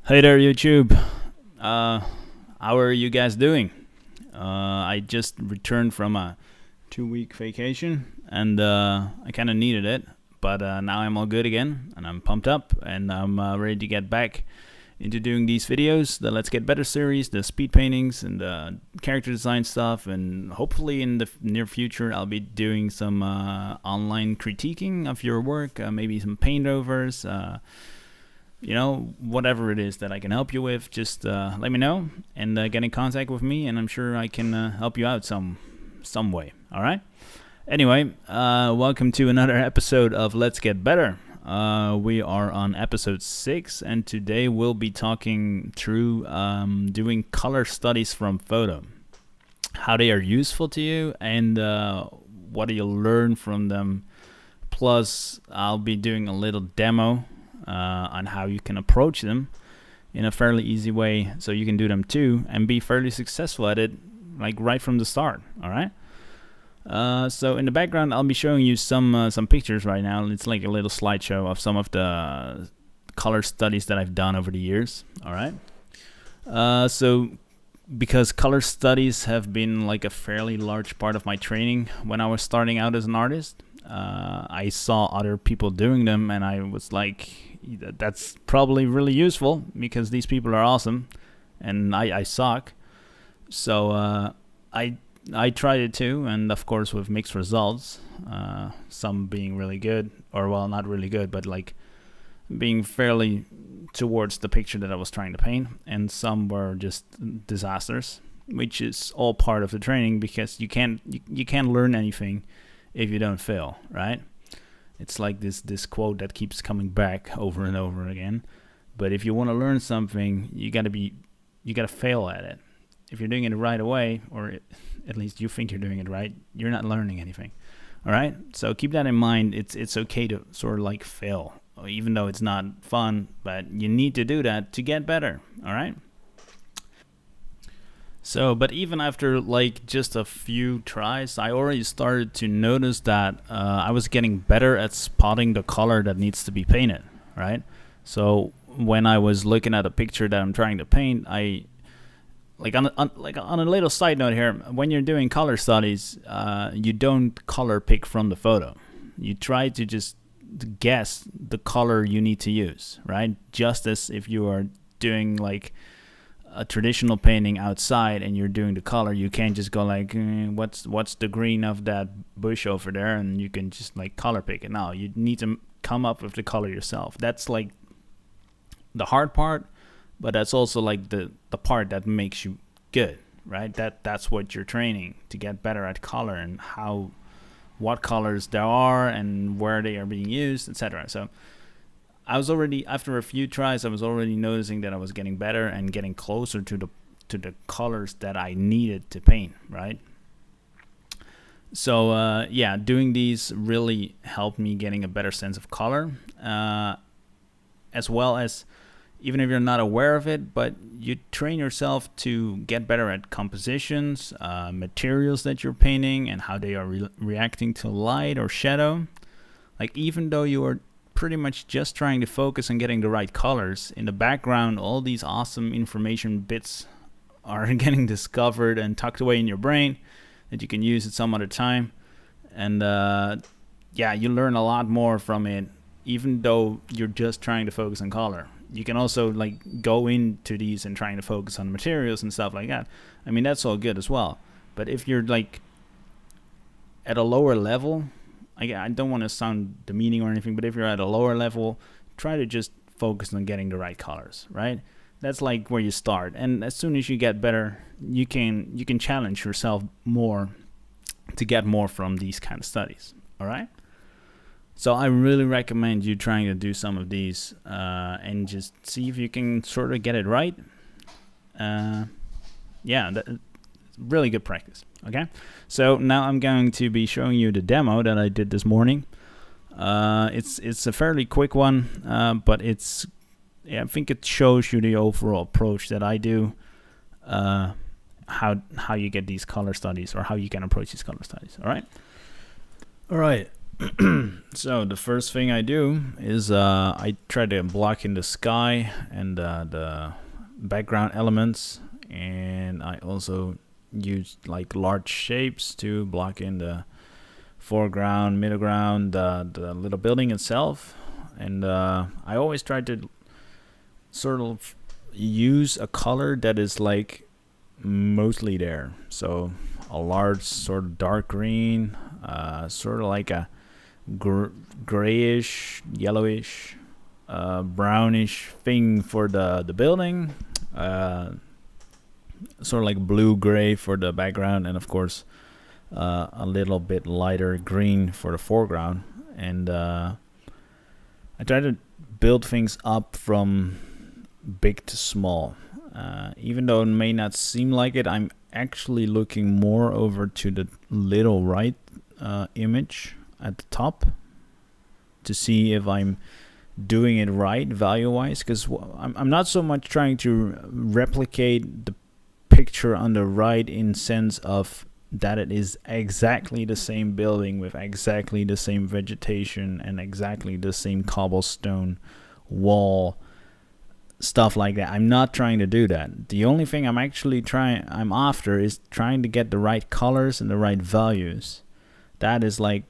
Hey there, YouTube. How are you guys doing? I just returned from a 2 week vacation and I kind of needed it, but now I'm all good again and I'm pumped up and I'm ready to get back into doing these videos, the Let's Get Better series, the speed paintings and the character design stuff, and hopefully in the near future I'll be doing some online critiquing of your work, maybe some paint overs. Whatever it is that I can help you with, just let me know and get in contact with me, and I'm sure I can help you out some way. All right. Anyway, welcome to another episode of Let's Get Better. We are on episode 6, and today we'll be talking through doing color studies from photo, how they are useful to you, and what do you learn from them. Plus, I'll be doing a little demo on how you can approach them in a fairly easy way so you can do them too and be fairly successful at it, like right from the start. All right. So in the background I'll be showing you some pictures right now. It's like a little slideshow of some of the color studies that I've done over the years. All right. So because color studies have been like a fairly large part of my training when I was starting out as an artist, I saw other people doing them and I was like, that's probably really useful because these people are awesome and I suck. So I tried it too, and of course with mixed results, some being really good, or well, not really good, but like being fairly towards the picture that I was trying to paint, and some were just disasters, which is all part of the training because you can't learn anything if you don't fail, right? It's like this quote that keeps coming back over and over again. But if you want to learn something, you gotta fail at it. If you're doing it right away, or at least you think you're doing it right, you're not learning anything. All right. So keep that in mind. It's okay to sort of like fail, even though it's not fun. But you need to do that to get better. All right. So, but even after like just a few tries, I already started to notice that I was getting better at spotting the color that needs to be painted, right? So when I was looking at a picture that I'm trying to paint, I like on a little side note here. When you're doing color studies, you don't color pick from the photo. You try to just guess the color you need to use, right? Just as if you are doing like a traditional painting outside and you're doing the color, you can't just go like, what's the green of that bush over there, and you can just like color pick it. No, you need to come up with the color yourself. That's like the hard part, but that's also like the part that makes you good, right? That's what you're training to get better at color and what colors there are and where they are being used, etc. So I was already, after a few tries, I was already noticing that I was getting better and getting closer to the colors that I needed to paint, right? So doing these really helped me getting a better sense of color, as well as, even if you're not aware of it, but you train yourself to get better at compositions, materials that you're painting, and how they are reacting to light or shadow. Like, even though you are pretty much just trying to focus on getting the right colors, in the background all these awesome information bits are getting discovered and tucked away in your brain that you can use at some other time. And you learn a lot more from it, even though you're just trying to focus on color. You can also like go into these and trying to focus on materials and stuff like that. I mean, that's all good as well. But if you're like at a lower level, I don't want to sound demeaning or anything, but if you're at a lower level, try to just focus on getting the right colors, right? That's like where you start. And as soon as you get better, you can challenge yourself more to get more from these kind of studies. All right. So I really recommend you trying to do some of these and just see if you can sort of get it right. Really good practice. Okay, so now I'm going to be showing you the demo that I did this morning. It's a fairly quick one, but I think it shows you the overall approach that I do, how you get these color studies, or how you can approach these color studies. All right. So the first thing I do is I try to block in the sky and the background elements, and I also use like large shapes to block in the foreground, middle ground, the little building itself. And I always try to sort of use a color that is like mostly there. So a large sort of dark green, sort of like a grayish, yellowish, brownish thing for the building. Sort of like blue gray for the background, and of course a little bit lighter green for the foreground. And I try to build things up from big to small. Even though it may not seem like it, I'm actually looking more over to the little right image at the top to see if I'm doing it right value-wise, because I'm not so much trying to replicate the picture on the right in sense of that it is exactly the same building with exactly the same vegetation and exactly the same cobblestone wall, stuff like that. I'm not trying to do that. The only thing I'm after is trying to get the right colors and the right values. That is like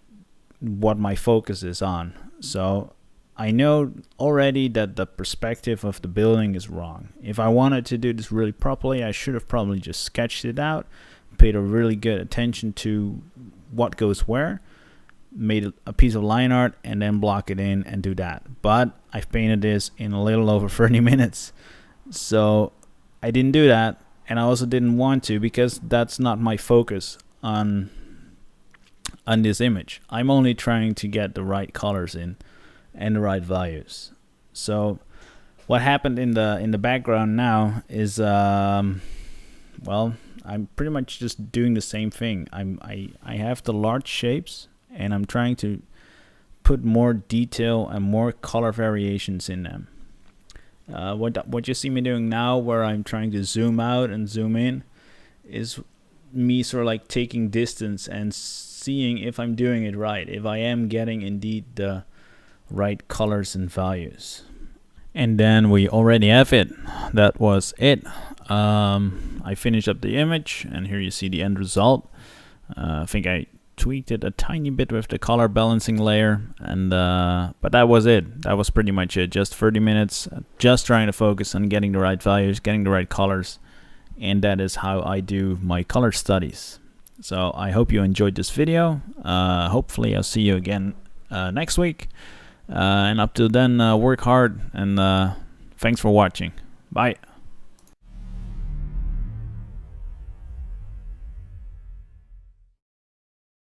what my focus is on. So I know already that the perspective of the building is wrong. If I wanted to do this really properly, I should have probably just sketched it out, paid a really good attention to what goes where, made a piece of line art, and then block it in and do that. But I've painted this in a little over 30 minutes. So I didn't do that, and I also didn't want to, because that's not my focus on this image. I'm only trying to get the right colors in and the right values. So what happened in the background now is well, I'm pretty much just doing the same thing. I have the large shapes, and I'm trying to put more detail and more color variations in them. What you see me doing now, where I'm trying to zoom out and zoom in, is me sort of like taking distance and seeing if I'm doing it right, if I am getting indeed the right colors and values. And then we already have it. That was it. I finished up the image, and here you see the end result. I think I tweaked it a tiny bit with the color balancing layer, and but that was it. That was pretty much it. Just 30 minutes, just trying to focus on getting the right values, getting the right colors, and that is how I do my color studies. So I hope you enjoyed this video. Hopefully I'll see you again next week. And up till then, work hard, and thanks for watching. Bye.